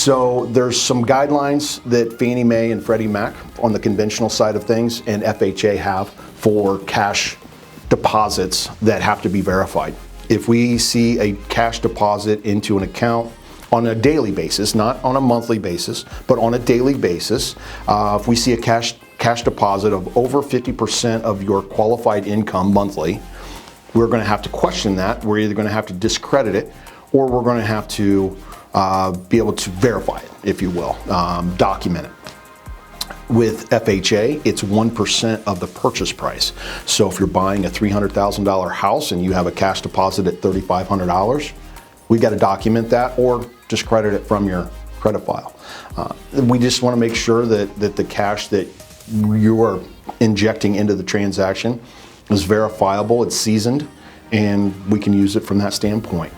So there's some guidelines that Fannie Mae and Freddie Mac on the conventional side of things and FHA have for cash deposits that have to be verified. If we see a cash deposit into an account on a daily basis, not on a monthly basis, but on a daily basis, if we see a cash deposit of over 50% of your qualified income monthly, we're going to have to question that. We're either going to have to discredit it, or we're going to have to be able to verify it, if you will, document it. With FHA, it's 1% of the purchase price. So if you're buying a $300,000 house and you have a cash deposit at $3,500, we got to document that or discredit it from your credit file. We just want to make sure that the cash that you are injecting into the transaction is verifiable, it's seasoned, and we can use it from that standpoint.